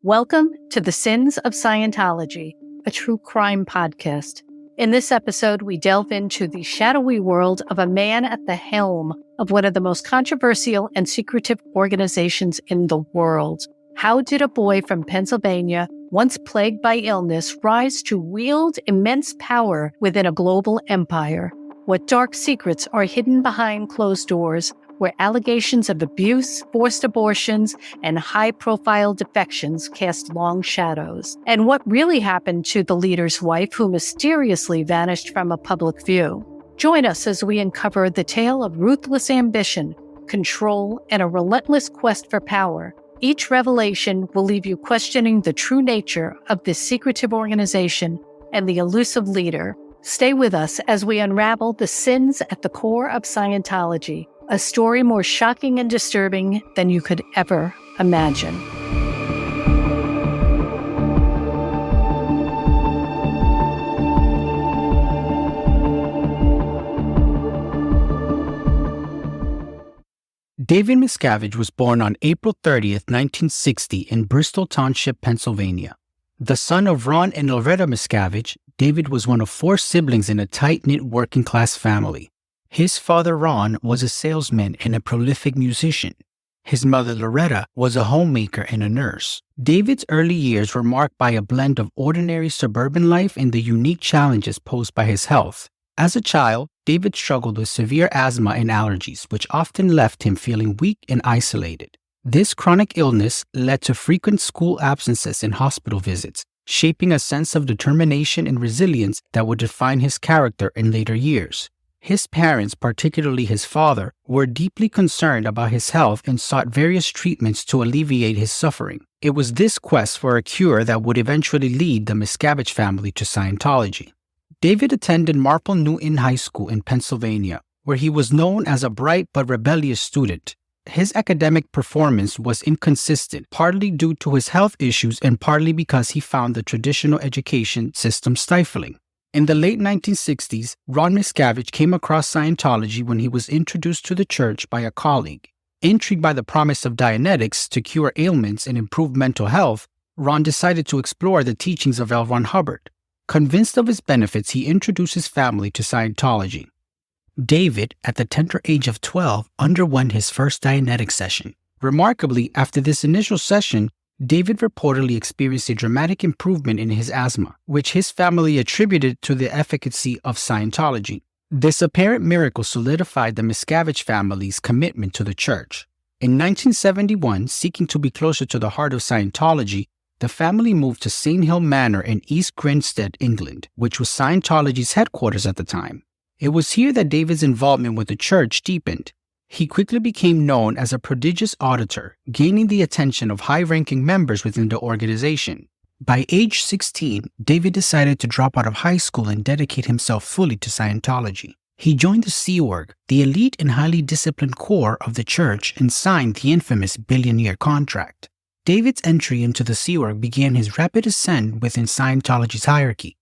Welcome to The Sins of Scientology, a true crime podcast. In this episode, we delve into the shadowy world of a man at the helm of one of the most controversial and secretive organizations in the world. How did a boy from Pennsylvania, once plagued by illness, rise to wield immense power within a global empire? What dark secrets are hidden behind closed doors, where allegations of abuse, forced abortions, and high-profile defections cast long shadows? And what really happened to the leader's wife who mysteriously vanished from a public view? Join us as we uncover the tale of ruthless ambition, control, and a relentless quest for power. Each revelation will leave you questioning the true nature of this secretive organization and the elusive leader. Stay with us as we unravel the sins at the core of Scientology, a story more shocking and disturbing than you could ever imagine. David Miscavige was born on April 30th, 1960 in Bristol Township, Pennsylvania. The son of Ron and Loretta Miscavige, David was one of four siblings in a tight-knit working-class family. His father, Ron, was a salesman and a prolific musician. His mother, Loretta, was a homemaker and a nurse. David's early years were marked by a blend of ordinary suburban life and the unique challenges posed by his health. As a child, David struggled with severe asthma and allergies, which often left him feeling weak and isolated. This chronic illness led to frequent school absences and hospital visits, shaping a sense of determination and resilience that would define his character in later years. His parents, particularly his father, were deeply concerned about his health and sought various treatments to alleviate his suffering. It was this quest for a cure that would eventually lead the Miscavige family to Scientology. David attended Marple Newton High School in Pennsylvania, where he was known as a bright but rebellious student. His academic performance was inconsistent, partly due to his health issues and partly because he found the traditional education system stifling. In the late 1960s, Ron Miscavige came across Scientology when he was introduced to the church by a colleague. Intrigued by the promise of Dianetics to cure ailments and improve mental health, Ron decided to explore the teachings of LRonHubbard. Convinced of its benefits, he introduced his family to Scientology. David, at the tender age of 12, underwent his first Dianetics session. Remarkably, after this initial session, David reportedly experienced a dramatic improvement in his asthma, which his family attributed to the efficacy of Scientology. This apparent miracle solidified the Miscavige family's commitment to the church. In 1971, seeking to be closer to the heart of Scientology, the family moved to St. Hill Manor in East Grinstead, England, which was Scientology's headquarters at the time. It was here that David's involvement with the church deepened. He quickly became known as a prodigious auditor, gaining the attention of high-ranking members within the organization. By age 16, David decided to drop out of high school and dedicate himself fully to Scientology. He joined the seaorg, the elite and highly disciplined core of the church, and signed the infamous billion-year contract. David's entry into the seaorg began his rapid ascent within Scientology's hierarchy.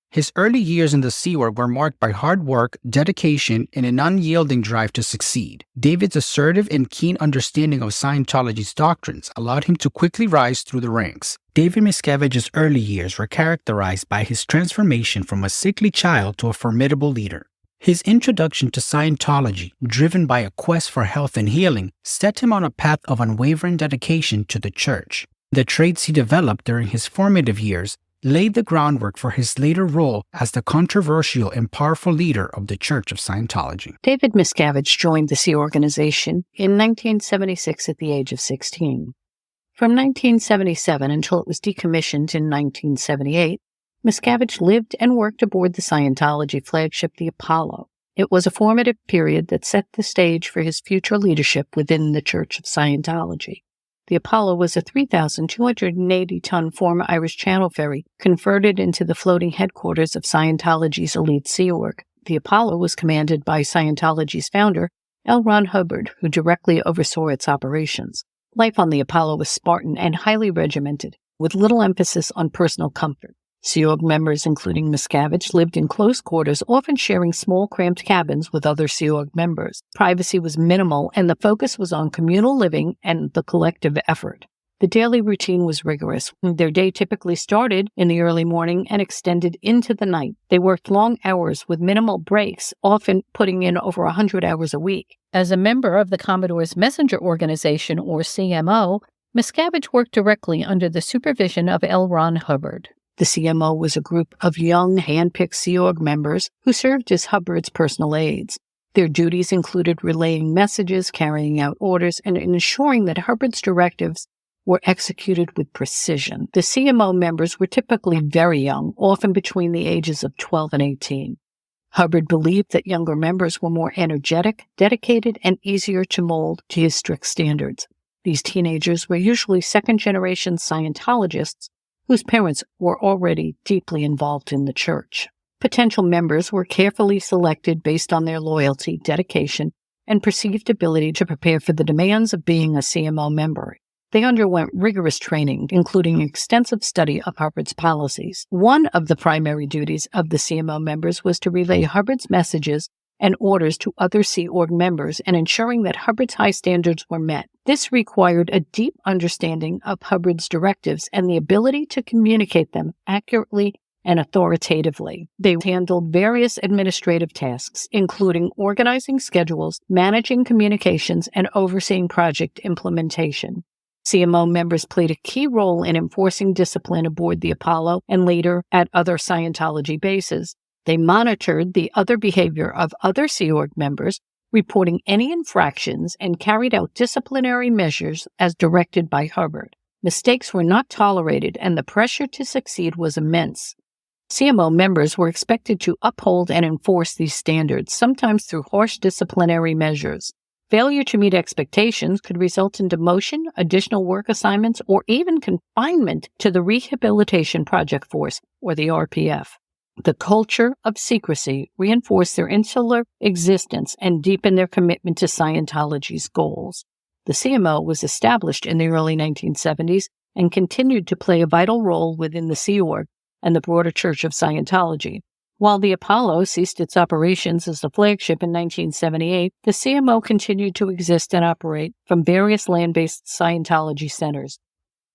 His early years in the seaorg were marked by hard work, dedication, and an unyielding drive to succeed. David's assertive and keen understanding of Scientology's doctrines allowed him to quickly rise through the ranks. David Miscavige's early years were characterized by his transformation from a sickly child to a formidable leader. His introduction to Scientology, driven by a quest for health and healing, set him on a path of unwavering dedication to the church. The traits he developed during his formative years laid the groundwork for his later role as the controversial and powerful leader of the Church of Scientology. David Miscavige joined the Sea organization in 1976 at the age of 16. From 1977 until it was decommissioned in 1978, Miscavige lived and worked aboard the Scientology flagship, the Apollo. It was a formative period that set the stage for his future leadership within the Church of Scientology. The Apollo was a 3,280-ton former Irish Channel ferry converted into the floating headquarters of Scientology's elite seaorg. The Apollo was commanded by Scientology's founder, LRonHubbard, who directly oversaw its operations. Life on the Apollo was Spartan and highly regimented, with little emphasis on personal comfort. seaorg members, including Miscavige, lived in close quarters, often sharing small, cramped cabins with other seaorg members. Privacy was minimal, and the focus was on communal living and the collective effort. The daily routine was rigorous. Their day typically started in the early morning and extended into the night. They worked long hours with minimal breaks, often putting in over 100 hours a week. As a member of the Commodore's Messenger Organization, or CMO, Miscavige worked directly under the supervision of LRonHubbard. The CMO was a group of young, hand-picked seaorg members who served as Hubbard's personal aides. Their duties included relaying messages, carrying out orders, and ensuring that Hubbard's directives were executed with precision. The CMO members were typically very young, often between the ages of 12 and 18. Hubbard believed that younger members were more energetic, dedicated, and easier to mold to his strict standards. These teenagers were usually second-generation Scientologists whose parents were already deeply involved in the church. Potential members were carefully selected based on their loyalty, dedication, and perceived ability to prepare for the demands of being a CMO member. They underwent rigorous training, including extensive study of Hubbard's policies. One of the primary duties of the CMO members was to relay Hubbard's messages and orders to other seaorg members and ensuring that Hubbard's high standards were met. This required a deep understanding of Hubbard's directives and the ability to communicate them accurately and authoritatively. They handled various administrative tasks, including organizing schedules, managing communications, and overseeing project implementation. CMO members played a key role in enforcing discipline aboard the Apollo and later at other Scientology bases. They monitored the other behavior of other seaorg members, reporting any infractions, and carried out disciplinary measures as directed by Hubbard. Mistakes were not tolerated, and the pressure to succeed was immense. CMO members were expected to uphold and enforce these standards, sometimes through harsh disciplinary measures. Failure to meet expectations could result in demotion, additional work assignments, or even confinement to the Rehabilitation Project Force, or the RPF. The culture of secrecy reinforced their insular existence and deepened their commitment to Scientology's goals. The CMO was established in the early 1970s and continued to play a vital role within the seaorg and the broader Church of Scientology. While the Apollo ceased its operations as the flagship in 1978, the CMO continued to exist and operate from various land-based Scientology centers.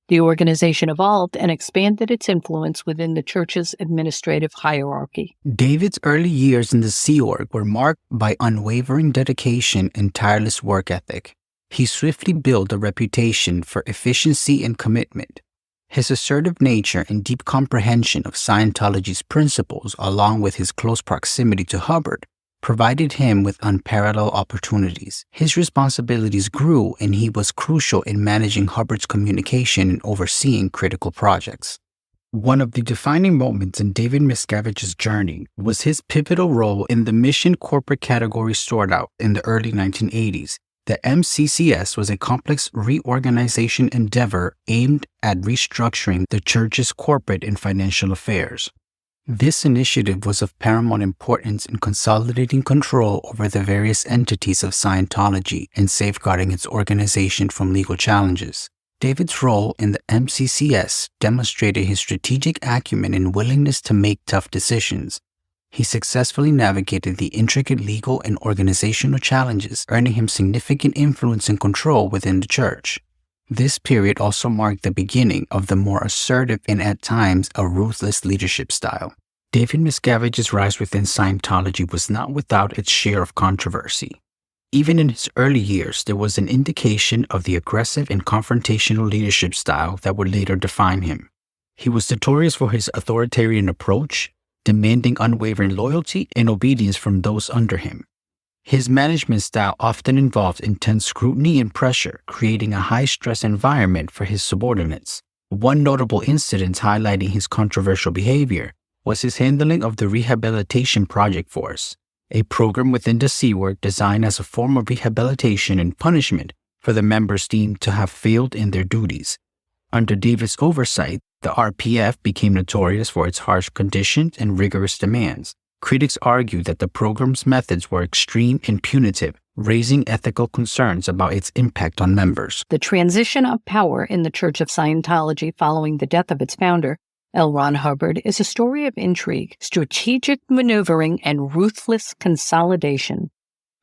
The organization evolved and expanded its influence within the church's administrative hierarchy. David's early years in the seaorg were marked by unwavering dedication and tireless work ethic. He swiftly built a reputation for efficiency and commitment. His assertive nature and deep comprehension of Scientology's principles, along with his close proximity to Hubbard, provided him with unparalleled opportunities. His responsibilities grew, and he was crucial in managing Hubbard's communication and overseeing critical projects. One of the defining moments in David Miscavige's journey was his pivotal role in the mission corporate category sort-out in the early 1980s. The MCCS was a complex reorganization endeavor aimed at restructuring the church's corporate and financial affairs. This initiative was of paramount importance in consolidating control over the various entities of Scientology and safeguarding its organization from legal challenges. David's role in the MCCS demonstrated his strategic acumen and willingness to make tough decisions. He successfully navigated the intricate legal and organizational challenges, earning him significant influence and control within the church. This period also marked the beginning of the more assertive and at times a ruthless leadership style. David Miscavige's rise within Scientology was not without its share of controversy. Even in his early years, there was an indication of the aggressive and confrontational leadership style that would later define him. He was notorious for his authoritarian approach, demanding unwavering loyalty and obedience from those under him. His management style often involved intense scrutiny and pressure, creating a high-stress environment for his subordinates. One notable incident highlighting his controversial behavior was his handling of the Rehabilitation Project Force, a program within the seaorg designed as a form of rehabilitation and punishment for the members deemed to have failed in their duties. Under David's oversight, the RPF became notorious for its harsh conditions and rigorous demands. Critics argue that the program's methods were extreme and punitive, raising ethical concerns about its impact on members. The transition of power in the Church of Scientology following the death of its founder, LRonHubbard, is a story of intrigue, strategic maneuvering, and ruthless consolidation.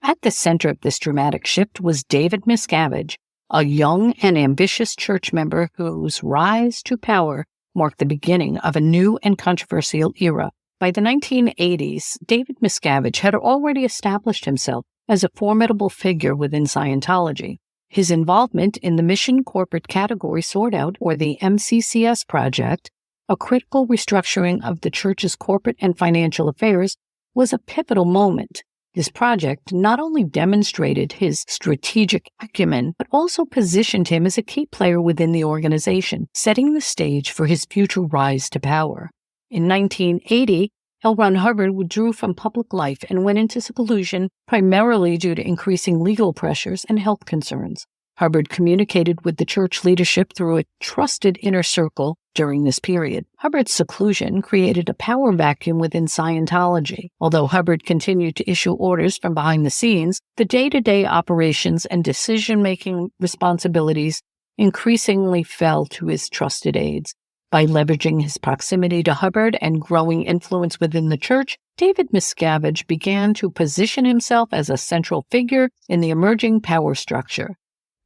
At the center of this dramatic shift was David Miscavige, a young and ambitious church member whose rise to power marked the beginning of a new and controversial era. By the 1980s, David Miscavige had already established himself as a formidable figure within Scientology. His involvement in the Mission Corporate Category Sort-Out, or the MCCS project, a critical restructuring of the church's corporate and financial affairs, was a pivotal moment. This project not only demonstrated his strategic acumen, but also positioned him as a key player within the organization, setting the stage for his future rise to power. In 1980, LRonHubbard withdrew from public life and went into seclusion, primarily due to increasing legal pressures and health concerns. Hubbard communicated with the church leadership through a trusted inner circle during this period. Hubbard's seclusion created a power vacuum within Scientology. Although Hubbard continued to issue orders from behind the scenes, the day-to-day operations and decision-making responsibilities increasingly fell to his trusted aides. By leveraging his proximity to Hubbard and growing influence within the church, David Miscavige began to position himself as a central figure in the emerging power structure.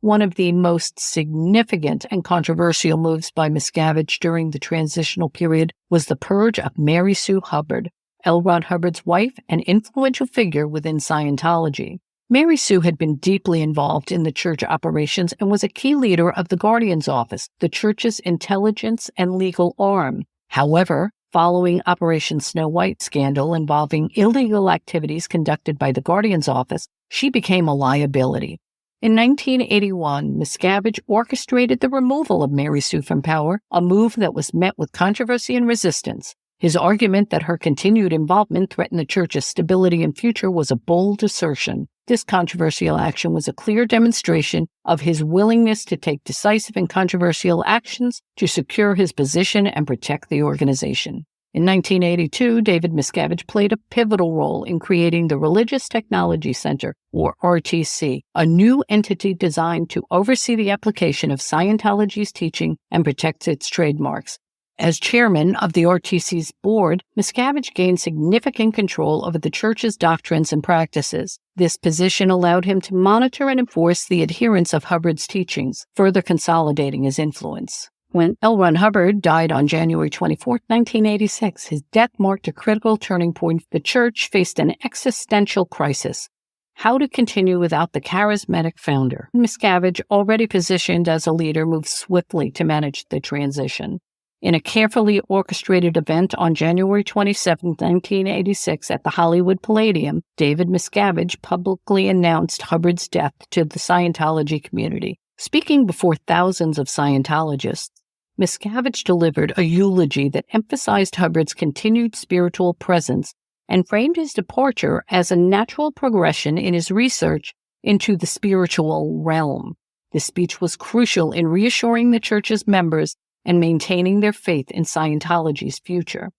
One of the most significant and controversial moves by Miscavige during the transitional period was the purge of Mary Sue Hubbard, LRonHubbard's wife and influential figure within Scientology. Mary Sue had been deeply involved in the church operations and was a key leader of the Guardian's Office, the church's intelligence and legal arm. However, following Operation Snow White scandal involving illegal activities conducted by the Guardian's Office, she became a liability. In 1981, Miscavige orchestrated the removal of Mary Sue from power, a move that was met with controversy and resistance. His argument that her continued involvement threatened the church's stability and future was a bold assertion. This controversial action was a clear demonstration of his willingness to take decisive and controversial actions to secure his position and protect the organization. In 1982, David Miscavige played a pivotal role in creating the Religious Technology Center, or RTC, a new entity designed to oversee the application of Scientology's teaching and protect its trademarks. As chairman of the RTC's board, Miscavige gained significant control over the church's doctrines and practices. This position allowed him to monitor and enforce the adherence of Hubbard's teachings, further consolidating his influence. When LRonHubbard died on January 24, 1986, his death marked a critical turning point. The church faced an existential crisis: how to continue without the charismatic founder. Miscavige, already positioned as a leader, moved swiftly to manage the transition. In a carefully orchestrated event on January 27, 1986, at the Hollywood Palladium, David Miscavige publicly announced Hubbard's death to the Scientology community. Speaking before thousands of Scientologists, Miscavige delivered a eulogy that emphasized Hubbard's continued spiritual presence and framed his departure as a natural progression in his research into the spiritual realm. This speech was crucial in reassuring the church's members and maintaining their faith in Scientology's future.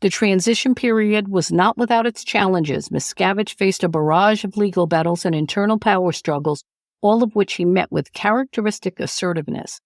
The transition period was not without its challenges. Miscavige faced a barrage of legal battles and internal power struggles, all of which he met with characteristic assertiveness.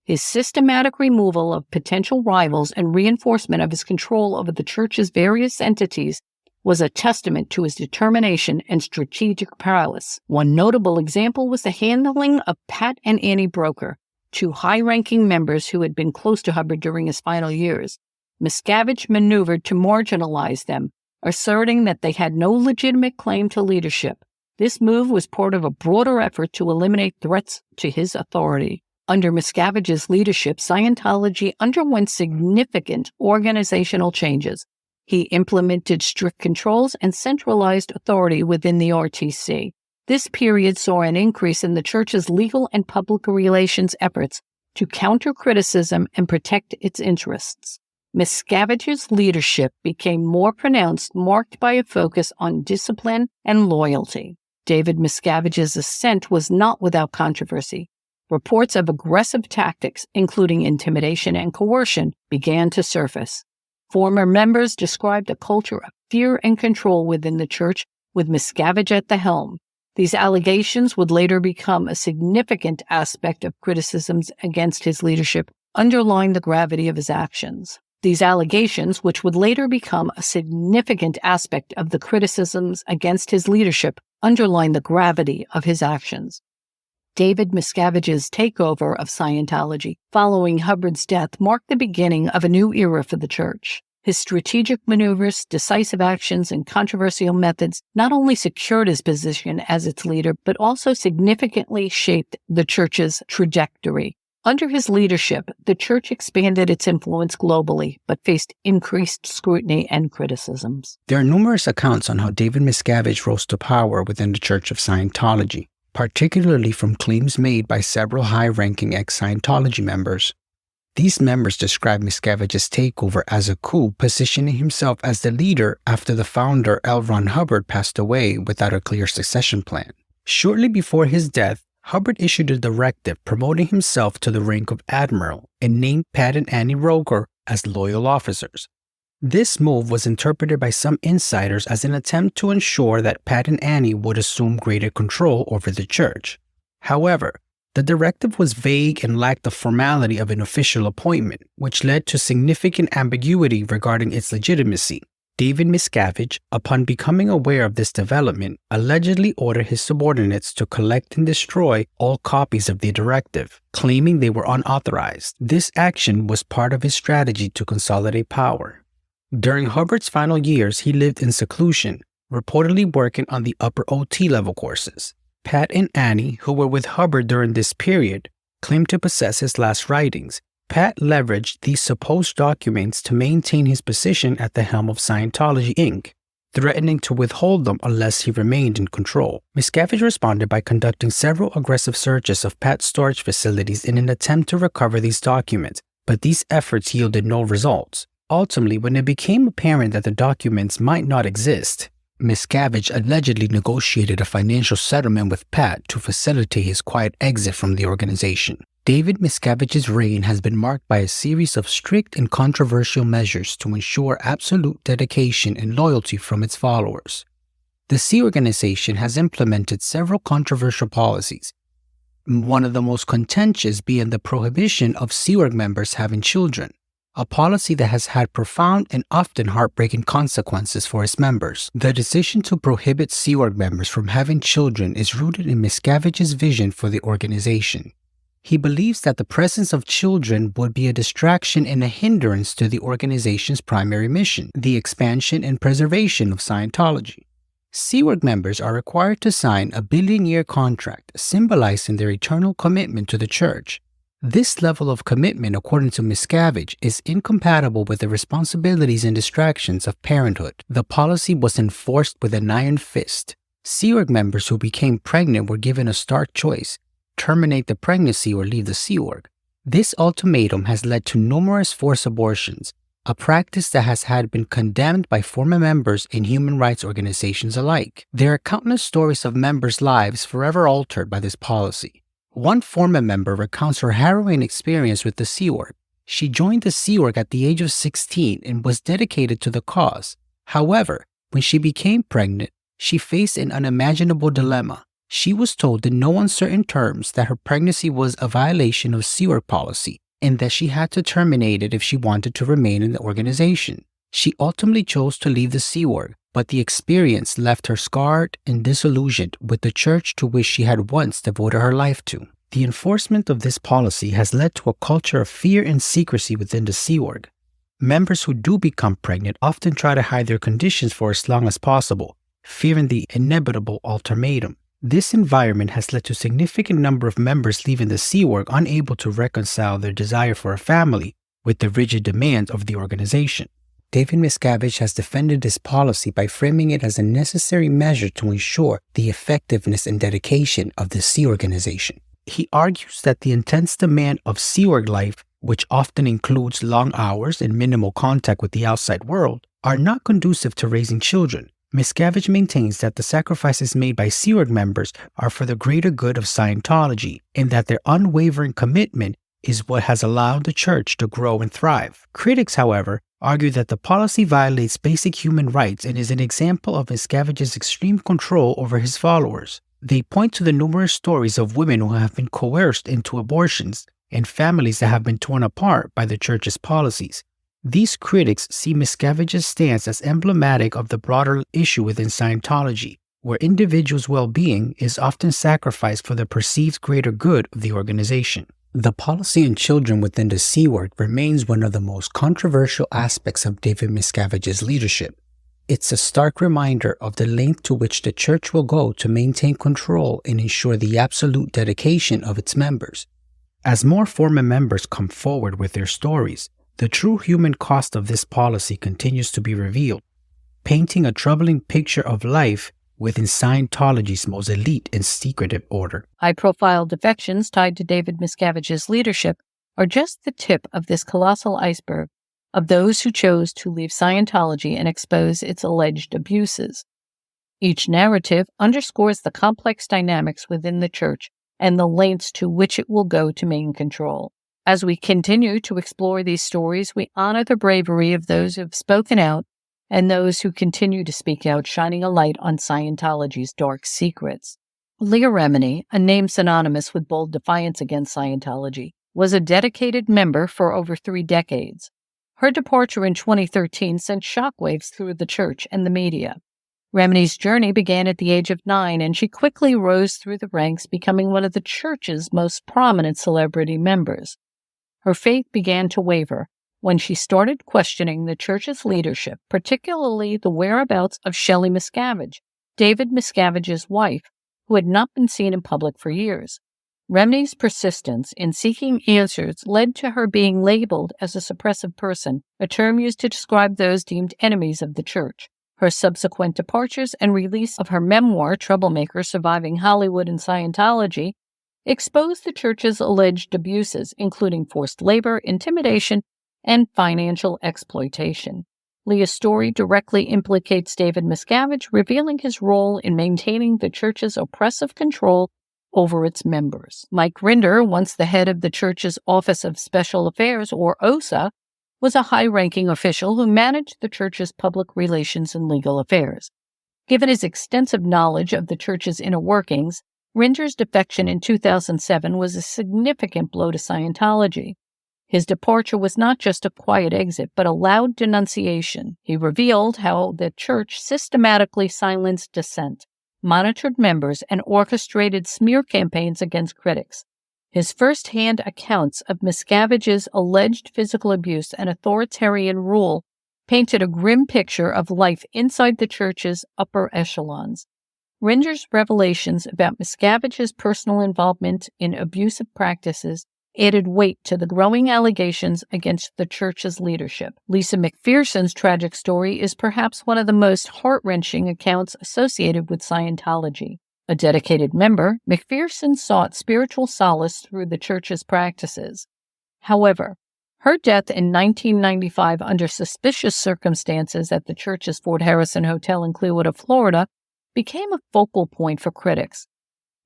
His systematic removal of potential rivals and reinforcement of his control over the church's various entities was a testament to his determination and strategic prowess. One notable example was the handling of Pat and Annie Broker, two high-ranking members who had been close to Hubbard during his final years. Miscavige maneuvered to marginalize them, asserting that they had no legitimate claim to leadership. This move was part of a broader effort to eliminate threats to his authority. Under Miscavige's leadership, Scientology underwent significant organizational changes. He implemented strict controls and centralized authority within the RTC. This period saw an increase in the church's legal and public relations efforts to counter criticism and protect its interests. Miscavige's leadership became more pronounced, marked by a focus on discipline and loyalty. David Miscavige's ascent was not without controversy. Reports of aggressive tactics, including intimidation and coercion, began to surface. Former members described a culture of fear and control within the church, with Miscavige at the helm. These allegations would later become a significant aspect of criticisms against his leadership, underlying the gravity of his actions. These allegations, which would later become a significant aspect of the criticisms against his leadership, underline the gravity of his actions. David Miscavige's takeover of Scientology following Hubbard's death marked the beginning of a new era for the church. His strategic maneuvers, decisive actions, and controversial methods not only secured his position as its leader, but also significantly shaped the church's trajectory. Under his leadership, the church expanded its influence globally, but faced increased scrutiny and criticisms. There are numerous accounts on how David Miscavige rose to power within the Church of Scientology, particularly from claims made by several high-ranking ex-Scientology members. These members describe Miscavige's takeover as a coup, positioning himself as the leader after the founder LRonHubbard passed away without a clear succession plan. Shortly before his death, Hubbard issued a directive promoting himself to the rank of admiral and named Pat and Annie Roker as loyal officers. This move was interpreted by some insiders as an attempt to ensure that Pat and Annie would assume greater control over the church. However, the directive was vague and lacked the formality of an official appointment, which led to significant ambiguity regarding its legitimacy. David Miscavige, upon becoming aware of this development, allegedly ordered his subordinates to collect and destroy all copies of the directive, claiming they were unauthorized. This action was part of his strategy to consolidate power. During Hubbard's final years, he lived in seclusion, reportedly working on the upper OT level courses. Pat and Annie, who were with Hubbard during this period, claimed to possess his last writings. Pat leveraged these supposed documents to maintain his position at the helm of Scientology Inc., threatening to withhold them unless he remained in control. Miscavige responded by conducting several aggressive searches of Pat's storage facilities in an attempt to recover these documents, but these efforts yielded no results. Ultimately, when it became apparent that the documents might not exist, Miscavige allegedly negotiated a financial settlement with Pat to facilitate his quiet exit from the organization. David Miscavige's reign has been marked by a series of strict and controversial measures to ensure absolute dedication and loyalty from its followers. The Sea Organization has implemented several controversial policies, one of the most contentious being the prohibition of seaorg members having children, a policy that has had profound and often heartbreaking consequences for its members. The decision to prohibit seaorg members from having children is rooted in Miscavige's vision for the organization. He believes that the presence of children would be a distraction and a hindrance to the organization's primary mission, the expansion and preservation of Scientology. seaorg members are required to sign a billion-year contract, symbolizing their eternal commitment to the church. This level of commitment, according to Miscavige, is incompatible with the responsibilities and distractions of parenthood. The policy was enforced with an iron fist. seaorg members who became pregnant were given a stark choice: terminate the pregnancy or leave the seaorg. This ultimatum has led to numerous forced abortions, a practice that has been condemned by former members and human rights organizations alike. There are countless stories of members' lives forever altered by this policy. One former member recounts her harrowing experience with the seaorg. She joined the seaorg at the age of 16 and was dedicated to the cause. However, when she became pregnant, she faced an unimaginable dilemma. She was told in no uncertain terms that her pregnancy was a violation of seaorg policy and that she had to terminate it if she wanted to remain in the organization. She ultimately chose to leave the seaorg, but the experience left her scarred and disillusioned with the church to which she had once devoted her life to. The enforcement of this policy has led to a culture of fear and secrecy within the seaorg. Members who do become pregnant often try to hide their conditions for as long as possible, fearing the inevitable ultimatum. This environment has led to a significant number of members leaving the seaorg unable to reconcile their desire for a family with the rigid demands of the organization. David Miscavige has defended this policy by framing it as a necessary measure to ensure the effectiveness and dedication of the Sea Organization. He argues that the intense demand of seaorg life, which often includes long hours and minimal contact with the outside world, are not conducive to raising children. Miscavige maintains that the sacrifices made by seaorg members are for the greater good of Scientology and that their unwavering commitment is what has allowed the church to grow and thrive. Critics, however, argue that the policy violates basic human rights and is an example of Miscavige's extreme control over his followers. They point to the numerous stories of women who have been coerced into abortions and families that have been torn apart by the church's policies. These critics see Miscavige's stance as emblematic of the broader issue within Scientology, where individuals' well-being is often sacrificed for the perceived greater good of the organization. The policy on children within the seaorg remains one of the most controversial aspects of David Miscavige's leadership. It's a stark reminder of the length to which the church will go to maintain control and ensure the absolute dedication of its members. As more former members come forward with their stories, the true human cost of this policy continues to be revealed, painting a troubling picture of life within Scientology's most elite and secretive order. High-profile defections tied to David Miscavige's leadership are just the tip of this colossal iceberg of those who chose to leave Scientology and expose its alleged abuses. Each narrative underscores the complex dynamics within the church and the lengths to which it will go to maintain control. As we continue to explore these stories, we honor the bravery of those who have spoken out and those who continue to speak out, shining a light on Scientology's dark secrets. Leah Remini, a name synonymous with bold defiance against Scientology, was a dedicated member for over 3 decades. Her departure in 2013 sent shockwaves through the church and the media. Remini's journey began at the age of 9, and she quickly rose through the ranks, becoming one of the church's most prominent celebrity members. Her faith began to waver when she started questioning the church's leadership, particularly the whereabouts of Shellymiscavage, David Miscavige's wife, who had not been seen in public for years. Remini's persistence in seeking answers led to her being labeled as a suppressive person, a term used to describe those deemed enemies of the church. Her subsequent departures and release of her memoir, Troublemaker: Surviving Hollywood and Scientology, exposed the church's alleged abuses, including forced labor, intimidation, and financial exploitation. Leah's story directly implicates David Miscavige, revealing his role in maintaining the church's oppressive control over its members. Mike Rinder, once the head of the church's Office of Special Affairs, or OSA, was a high-ranking official who managed the church's public relations and legal affairs. Given his extensive knowledge of the church's inner workings, Rinder's defection in 2007 was a significant blow to Scientology. His departure was not just a quiet exit, but a loud denunciation. He revealed how the church systematically silenced dissent, monitored members, and orchestrated smear campaigns against critics. His first-hand accounts of Miscavige's alleged physical abuse and authoritarian rule painted a grim picture of life inside the church's upper echelons. Rinder's revelations about Miscavige's personal involvement in abusive practices added weight to the growing allegations against the church's leadership. Lisa McPherson's tragic story is perhaps one of the most heart-wrenching accounts associated with Scientology. A dedicated member, McPherson sought spiritual solace through the church's practices. However, her death in 1995 under suspicious circumstances at the church's Fort Harrison Hotel in Clearwater, Florida, became a focal point for critics.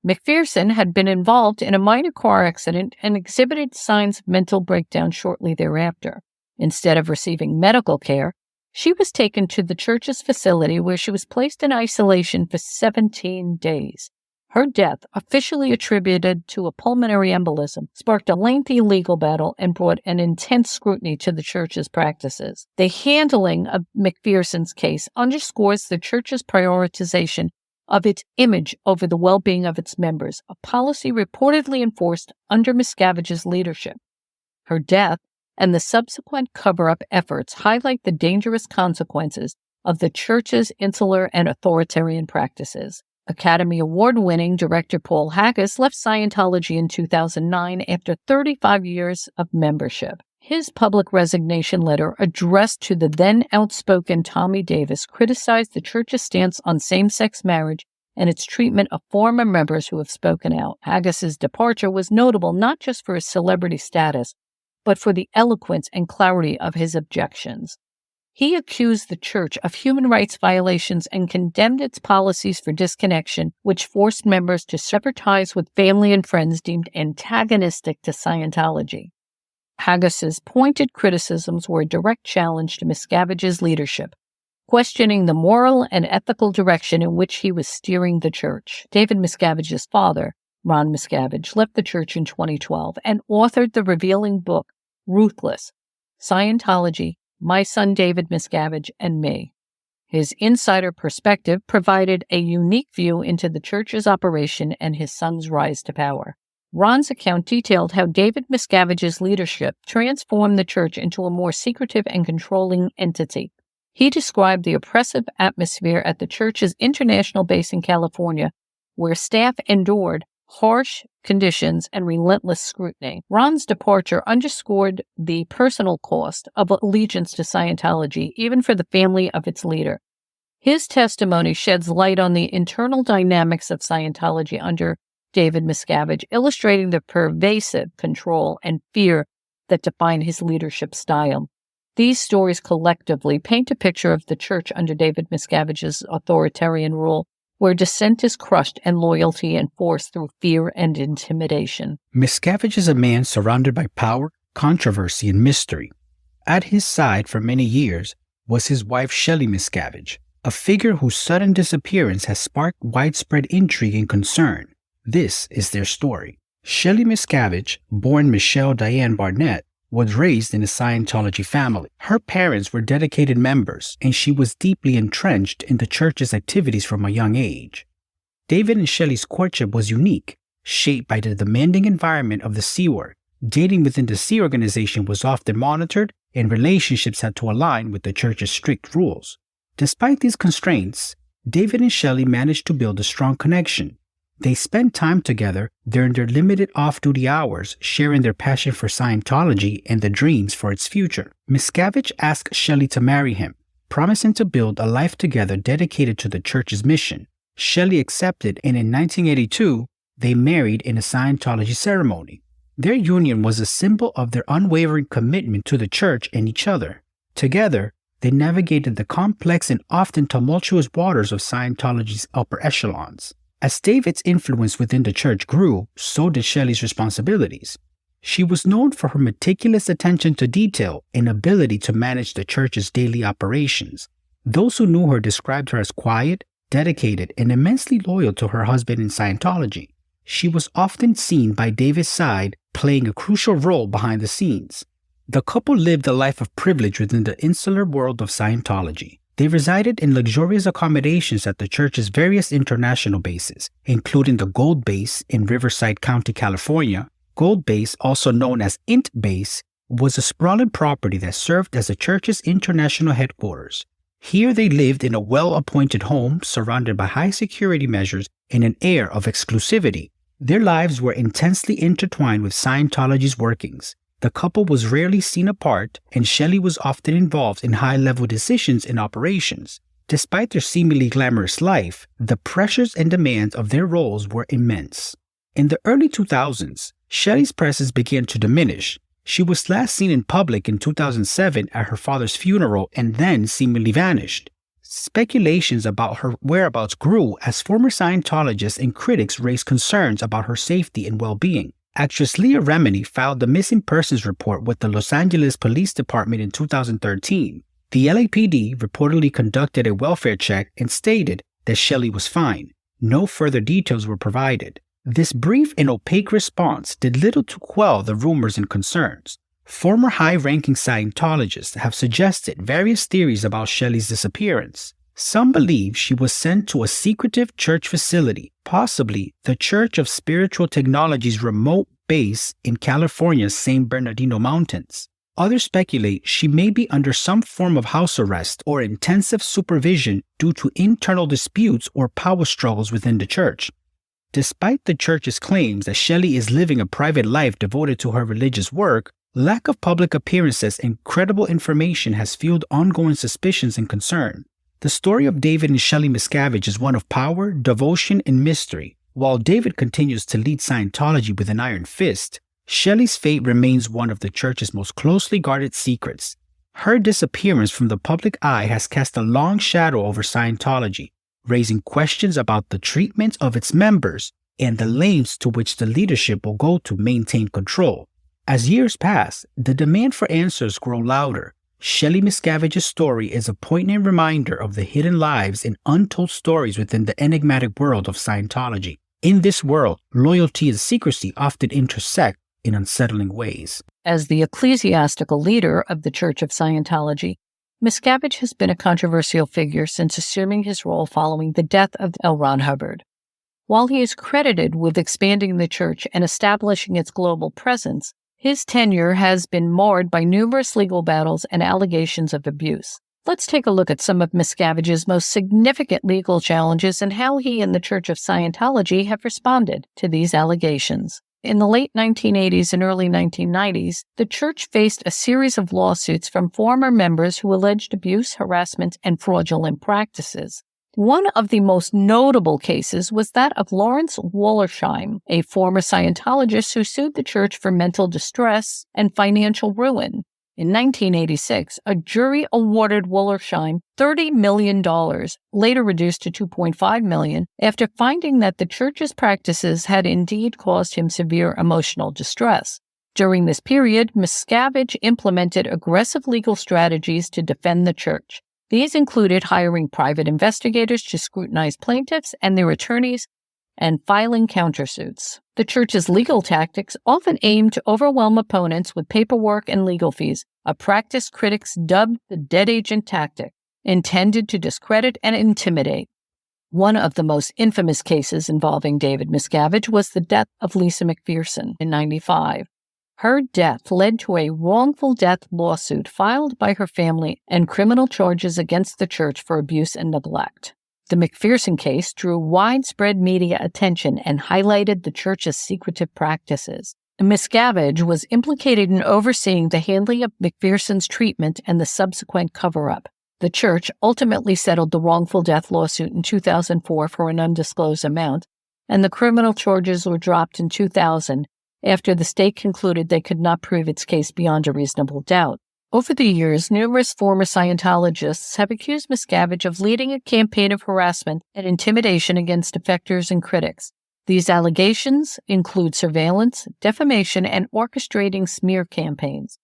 McPherson had been involved in a minor car accident and exhibited signs of mental breakdown shortly thereafter. Instead of receiving medical care, she was taken to the church's facility where she was placed in isolation for 17 days. Her death, officially attributed to a pulmonary embolism, sparked a lengthy legal battle and brought an intense scrutiny to the church's practices. The handling of McPherson's case underscores the church's prioritization of its image over the well-being of its members, a policy reportedly enforced under Miscavige's leadership. Her death and the subsequent cover-up efforts highlight the dangerous consequences of the church's insular and authoritarian practices. Academy Award-winning director Paul Haggis left Scientology in 2009 after 35 years of membership. His public resignation letter, addressed to the then outspoken Tommy Davis, criticized the church's stance on same-sex marriage and its treatment of former members who have spoken out. Haggis's departure was notable not just for his celebrity status, but for the eloquence and clarity of his objections. He accused the church of human rights violations and condemned its policies for disconnection, which forced members to sever ties with family and friends deemed antagonistic to Scientology. Haggis's pointed criticisms were a direct challenge to Miscavige's leadership, questioning the moral and ethical direction in which he was steering the church. David Miscavige's father, Ron Miscavige, left the church in 2012 and authored the revealing book, Ruthless: Scientology, My Son David Miscavige, and Me. His insider perspective provided a unique view into the church's operation and his son's rise to power. Ron's account detailed how David Miscavige's leadership transformed the church into a more secretive and controlling entity. He described the oppressive atmosphere at the church's international base in California, where staff endured harsh conditions and relentless scrutiny. Ron's departure underscored the personal cost of allegiance to Scientology, even for the family of its leader. His testimony sheds light on the internal dynamics of Scientology under David Miscavige, illustrating the pervasive control and fear that define his leadership style. These stories collectively paint a picture of the church under David Miscavige's authoritarian rule, where dissent is crushed and loyalty enforced through fear and intimidation. Miscavige is a man surrounded by power, controversy, and mystery. At his side for many years was his wife Shelly Miscavige, a figure whose sudden disappearance has sparked widespread intrigue and concern. This is their story. Shelly Miscavige, born Michelle Diane Barnett, was raised in a Scientology family. Her parents were dedicated members, and she was deeply entrenched in the church's activities from a young age. David and Shelly's courtship was unique, shaped by the demanding environment of the seaorg. Dating within the Sea organization was often monitored, and relationships had to align with the church's strict rules. Despite these constraints, David and Shelly managed to build a strong connection. They spent time together during their limited off-duty hours, sharing their passion for Scientology and the dreams for its future. Miscavige asked Shelly to marry him, promising to build a life together dedicated to the church's mission. Shelly accepted, and in 1982, they married in a Scientology ceremony. Their union was a symbol of their unwavering commitment to the church and each other. Together, they navigated the complex and often tumultuous waters of Scientology's upper echelons. As David's influence within the church grew, so did Shelly's responsibilities. She was known for her meticulous attention to detail and ability to manage the church's daily operations. Those who knew her described her as quiet, dedicated, and immensely loyal to her husband in Scientology. She was often seen by David's side, playing a crucial role behind the scenes. The couple lived a life of privilege within the insular world of Scientology. They resided in luxurious accommodations at the church's various international bases, including the Gold Base in Riverside County, California. Gold Base, also known as Int Base, was a sprawling property that served as the church's international headquarters. Here they lived in a well-appointed home surrounded by high security measures and an air of exclusivity. Their lives were intensely intertwined with Scientology's workings. The couple was rarely seen apart, and Shelly was often involved in high-level decisions and operations. Despite their seemingly glamorous life, the pressures and demands of their roles were immense. In the early 2000s, Shelly's presence began to diminish. She was last seen in public in 2007 at her father's funeral and then seemingly vanished. Speculations about her whereabouts grew as former Scientologists and critics raised concerns about her safety and well-being. Actress Leah Remini filed the missing persons report with the Los Angeles Police Department in 2013. The LAPD reportedly conducted a welfare check and stated that Shelly was fine. No further details were provided. This brief and opaque response did little to quell the rumors and concerns. Former high-ranking Scientologists have suggested various theories about Shelly's disappearance. Some believe she was sent to a secretive church facility, possibly the Church of Spiritual Technology's remote base in California's San Bernardino Mountains. Others speculate she may be under some form of house arrest or intensive supervision due to internal disputes or power struggles within the church. Despite the church's claims that Shelly is living a private life devoted to her religious work, lack of public appearances and credible information has fueled ongoing suspicions and concern. The story of David and Shelly Miscavige is one of power, devotion, and mystery. While David continues to lead Scientology with an iron fist, Shelly's fate remains one of the church's most closely guarded secrets. Her disappearance from the public eye has cast a long shadow over Scientology, raising questions about the treatment of its members and the lengths to which the leadership will go to maintain control. As years pass, the demand for answers grows louder. Shelly Miscavige's story is a poignant reminder of the hidden lives and untold stories within the enigmatic world of Scientology. In this world, loyalty and secrecy often intersect in unsettling ways. As the ecclesiastical leader of the Church of Scientology, Miscavige has been a controversial figure since assuming his role following the death of LRonHubbard. While he is credited with expanding the church and establishing its global presence, his tenure has been marred by numerous legal battles and allegations of abuse. Let's take a look at some of Miscavige's most significant legal challenges and how he and the Church of Scientology have responded to these allegations. In the late 1980s and early 1990s, the church faced a series of lawsuits from former members who alleged abuse, harassment, and fraudulent practices. One of the most notable cases was that of Lawrence Wollersheim, a former Scientologist who sued the church for mental distress and financial ruin. In 1986, a jury awarded Wollersheim $30 million, later reduced to $2.5 million, after finding that the church's practices had indeed caused him severe emotional distress. During this period, Miscavige implemented aggressive legal strategies to defend the church. These included hiring private investigators to scrutinize plaintiffs and their attorneys and filing countersuits. The church's legal tactics often aimed to overwhelm opponents with paperwork and legal fees, a practice critics dubbed the dead agent tactic, intended to discredit and intimidate. One of the most infamous cases involving David Miscavige was the death of Lisa McPherson in 1995. Her death led to a wrongful death lawsuit filed by her family and criminal charges against the church for abuse and neglect. The McPherson case drew widespread media attention and highlighted the church's secretive practices. Miscavige was implicated in overseeing the handling of McPherson's treatment and the subsequent cover-up. The church ultimately settled the wrongful death lawsuit in 2004 for an undisclosed amount, and the criminal charges were dropped in 2000 after the state concluded they could not prove its case beyond a reasonable doubt. Over the years, numerous former Scientologists have accused Miscavige of leading a campaign of harassment and intimidation against defectors and critics. These allegations include surveillance, defamation, and orchestrating smear campaigns.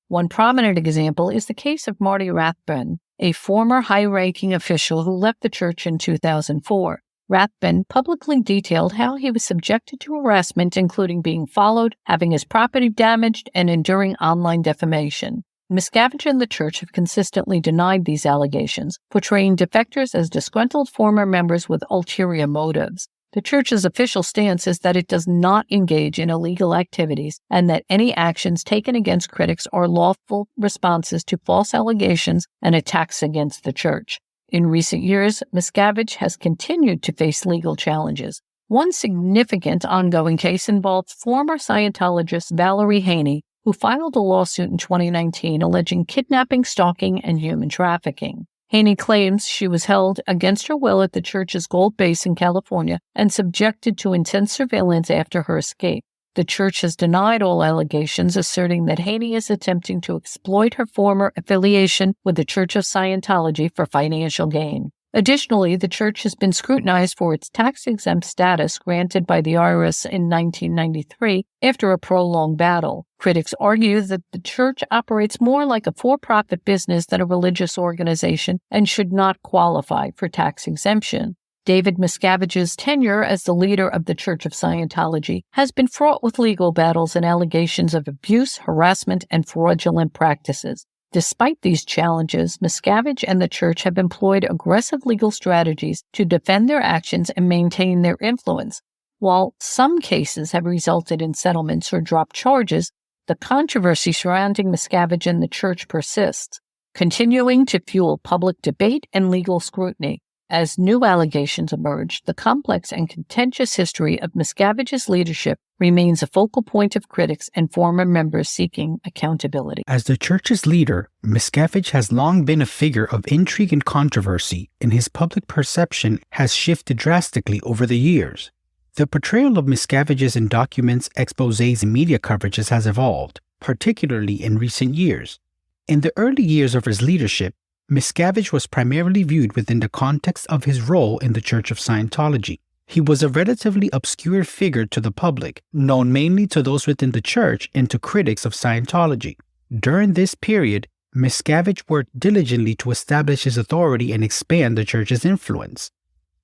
One prominent example is the case of Marty Rathbun, a former high-ranking official who left the church in 2004. Rathbun publicly detailed how he was subjected to harassment, including being followed, having his property damaged, and enduring online defamation. Miscavige and the church have consistently denied these allegations, portraying defectors as disgruntled former members with ulterior motives. The church's official stance is that it does not engage in illegal activities and that any actions taken against critics are lawful responses to false allegations and attacks against the church. In recent years, Miscavige has continued to face legal challenges. One significant ongoing case involves former Scientologist Valerie Haney, who filed a lawsuit in 2019 alleging kidnapping, stalking, and human trafficking. Haney claims she was held against her will at the church's Gold Base in California and subjected to intense surveillance after her escape. The church has denied all allegations, asserting that Haney is attempting to exploit her former affiliation with the Church of Scientology for financial gain. Additionally, the church has been scrutinized for its tax-exempt status granted by the IRS in 1993 after a prolonged battle. Critics argue that the church operates more like a for-profit business than a religious organization and should not qualify for tax exemption. David Miscavige's tenure as the leader of the Church of Scientology has been fraught with legal battles and allegations of abuse, harassment, and fraudulent practices. Despite these challenges, Miscavige and the church have employed aggressive legal strategies to defend their actions and maintain their influence. While some cases have resulted in settlements or dropped charges, the controversy surrounding Miscavige and the church persists, continuing to fuel public debate and legal scrutiny. As new allegations emerge, the complex and contentious history of Miscavige's leadership remains a focal point of critics and former members seeking accountability. As the church's leader, Miscavige has long been a figure of intrigue and controversy, and his public perception has shifted drastically over the years. The portrayal of Miscavige's in documents, exposés, and media coverages has evolved, particularly in recent years. In the early years of his leadership, Miscavige was primarily viewed within the context of his role in the Church of Scientology. He was a relatively obscure figure to the public, known mainly to those within the church and to critics of Scientology. During this period, Miscavige worked diligently to establish his authority and expand the church's influence.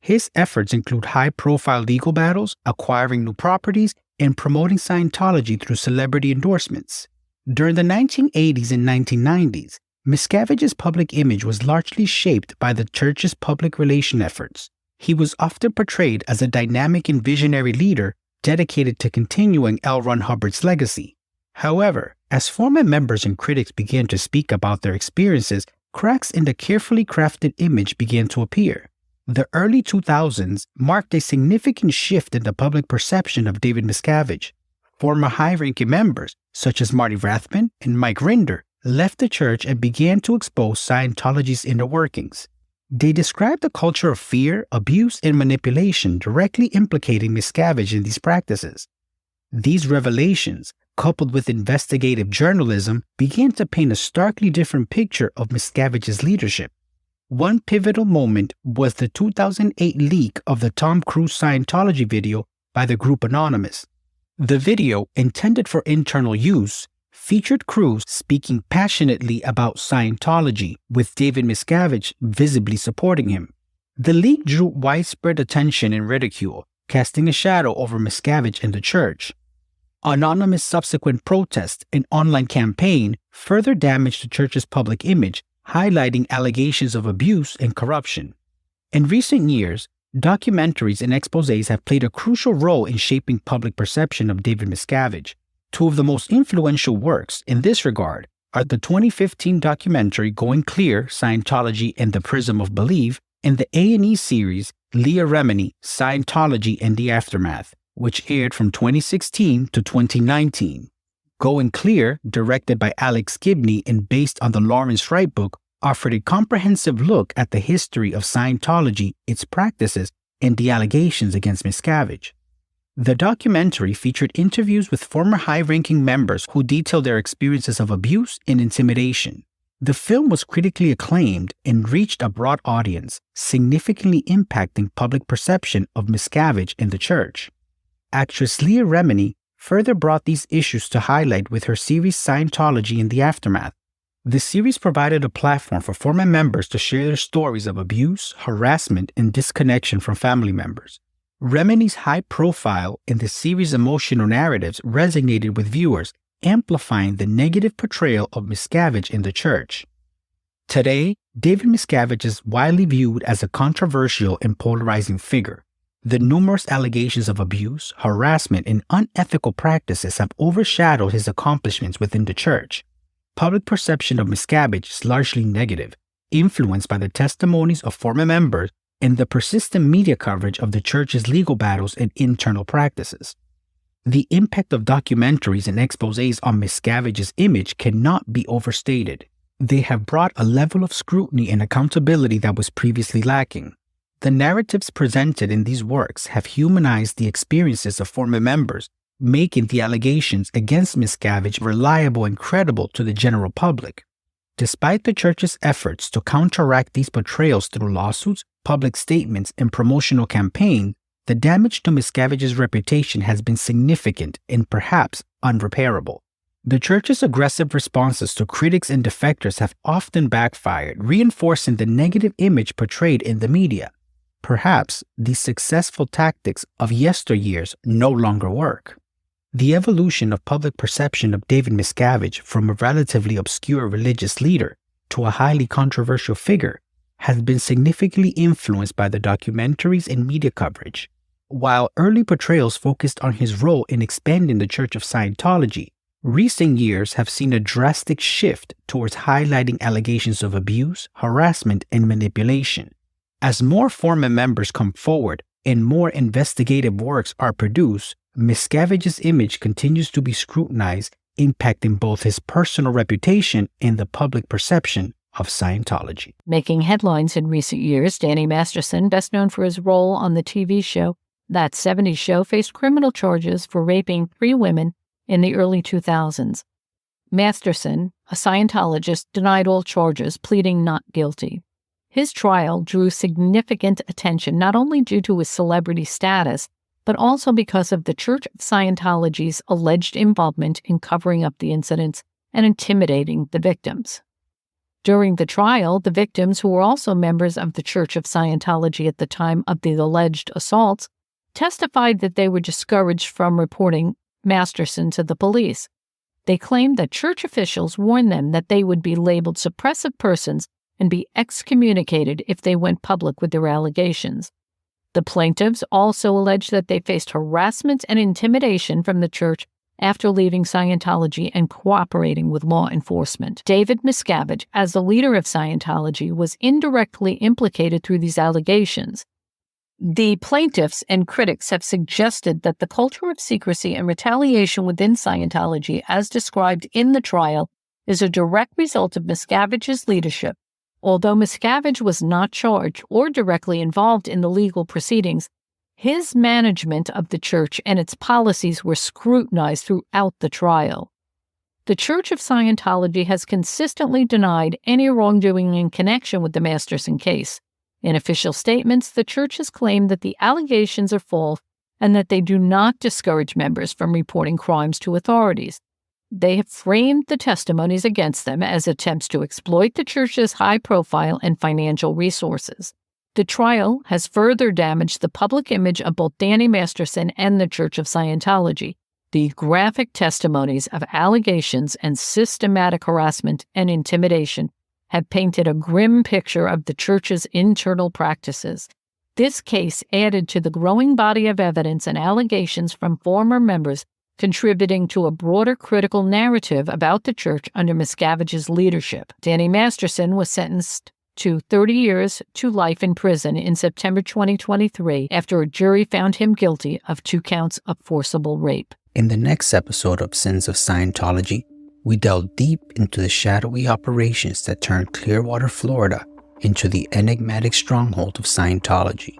His efforts include high-profile legal battles, acquiring new properties, and promoting Scientology through celebrity endorsements. During the 1980s and 1990s, Miscavige's public image was largely shaped by the church's public relation efforts. He was often portrayed as a dynamic and visionary leader dedicated to continuing LRonHubbard's legacy. However, as former members and critics began to speak about their experiences, cracks in the carefully crafted image began to appear. The early 2000s marked a significant shift in the public perception of David Miscavige. Former high-ranking members, such as Marty Rathman and Mike Rinder, left the church and began to expose Scientology's inner workings. They described a culture of fear, abuse, and manipulation directly implicating Miscavige in these practices. These revelations, coupled with investigative journalism, began to paint a starkly different picture of Miscavige's leadership. One pivotal moment was the 2008 leak of the Tom Cruise Scientology video by the group Anonymous. The video, intended for internal use, featured Cruise speaking passionately about Scientology, with David Miscavige visibly supporting him. The leak drew widespread attention and ridicule, casting a shadow over Miscavige and the church. Anonymous' subsequent protest and online campaign further damaged the church's public image, highlighting allegations of abuse and corruption. In recent years, documentaries and exposés have played a crucial role in shaping public perception of David Miscavige. Two of the most influential works in this regard are the 2015 documentary Going Clear, Scientology and the Prism of Belief, and the A&E series Leah Remini, Scientology and the Aftermath, which aired from 2016 to 2019. Going Clear, directed by Alex Gibney and based on the Lawrence Wright book, offered a comprehensive look at the history of Scientology, its practices, and the allegations against Miscavige. The documentary featured interviews with former high-ranking members who detailed their experiences of abuse and intimidation. The film was critically acclaimed and reached a broad audience, significantly impacting public perception of Miscavige in the church. Actress Leah Remini further brought these issues to highlight with her series Scientology in the Aftermath. The series provided a platform for former members to share their stories of abuse, harassment, and disconnection from family members. Remini's high profile in the series' emotional narratives resonated with viewers, amplifying the negative portrayal of Miscavige in the church. Today, David Miscavige is widely viewed as a controversial and polarizing figure. The numerous allegations of abuse, harassment, and unethical practices have overshadowed his accomplishments within the church. Public perception of Miscavige is largely negative, influenced by the testimonies of former members and the persistent media coverage of the church's legal battles and internal practices. The impact of documentaries and exposés on Miscavige's image cannot be overstated. They have brought a level of scrutiny and accountability that was previously lacking. The narratives presented in these works have humanized the experiences of former members, making the allegations against Miscavige reliable and credible to the general public. Despite the church's efforts to counteract these portrayals through lawsuits, public statements, and promotional campaigns, the damage to Miscavige's reputation has been significant and perhaps unrepairable. The church's aggressive responses to critics and defectors have often backfired, reinforcing the negative image portrayed in the media. Perhaps these successful tactics of yesteryears no longer work. The evolution of public perception of David Miscavige from a relatively obscure religious leader to a highly controversial figure has been significantly influenced by the documentaries and media coverage. While early portrayals focused on his role in expanding the Church of Scientology, recent years have seen a drastic shift towards highlighting allegations of abuse, harassment, and manipulation. As more former members come forward and more investigative works are produced, Miscavige's image continues to be scrutinized, impacting both his personal reputation and the public perception of Scientology. Making headlines in recent years, Danny Masterson, best known for his role on the TV show That 70s Show, faced criminal charges for raping 3 women in the early 2000s. Masterson, a Scientologist, denied all charges, pleading not guilty. His trial drew significant attention not only due to his celebrity status, but also because of the Church of Scientology's alleged involvement in covering up the incidents and intimidating the victims. During the trial, the victims, who were also members of the Church of Scientology at the time of the alleged assaults, testified that they were discouraged from reporting Masterson to the police. They claimed that church officials warned them that they would be labeled suppressive persons and be excommunicated if they went public with their allegations. The plaintiffs also alleged that they faced harassment and intimidation from the church after leaving Scientology and cooperating with law enforcement. David Miscavige, as the leader of Scientology, was indirectly implicated through these allegations. The plaintiffs and critics have suggested that the culture of secrecy and retaliation within Scientology, as described in the trial, is a direct result of Miscavige's leadership. Although Miscavige was not charged or directly involved in the legal proceedings, his management of the church and its policies were scrutinized throughout the trial. The Church of Scientology has consistently denied any wrongdoing in connection with the Masterson case. In official statements, the church has claimed that the allegations are false and that they do not discourage members from reporting crimes to authorities. They have framed the testimonies against them as attempts to exploit the church's high profile and financial resources. The trial has further damaged the public image of both Danny Masterson and the Church of Scientology. The graphic testimonies of allegations and systematic harassment and intimidation have painted a grim picture of the church's internal practices. This case added to the growing body of evidence and allegations from former members, contributing to a broader critical narrative about the church under Miscavige's leadership. Danny Masterson was sentenced to 30 years to life in prison in September 2023 after a jury found him guilty of 2 counts of forcible rape. In the next episode of Sins of Scientology, we delve deep into the shadowy operations that turned Clearwater, Florida into the enigmatic stronghold of Scientology.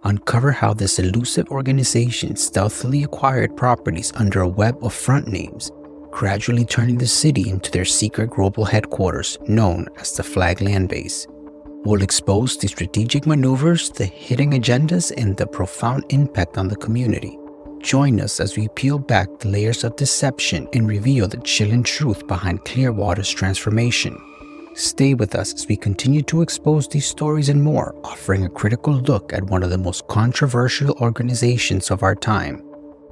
Uncover how this elusive organization stealthily acquired properties under a web of front names, gradually turning the city into their secret global headquarters known as the Flag Land Base. We'll expose the strategic maneuvers, the hidden agendas, and the profound impact on the community. Join us as we peel back the layers of deception and reveal the chilling truth behind Clearwater's transformation. Stay with us as we continue to expose these stories and more, offering a critical look at one of the most controversial organizations of our time.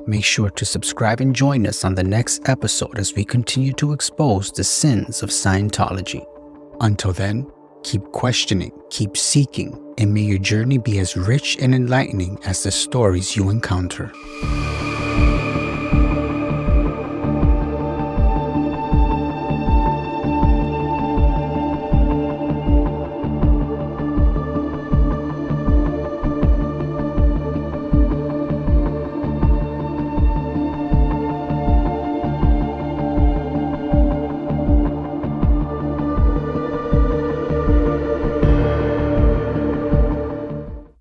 Make sure to subscribe and join us on the next episode as we continue to expose the sins of Scientology. Until then, keep questioning, keep seeking, and may your journey be as rich and enlightening as the stories you encounter.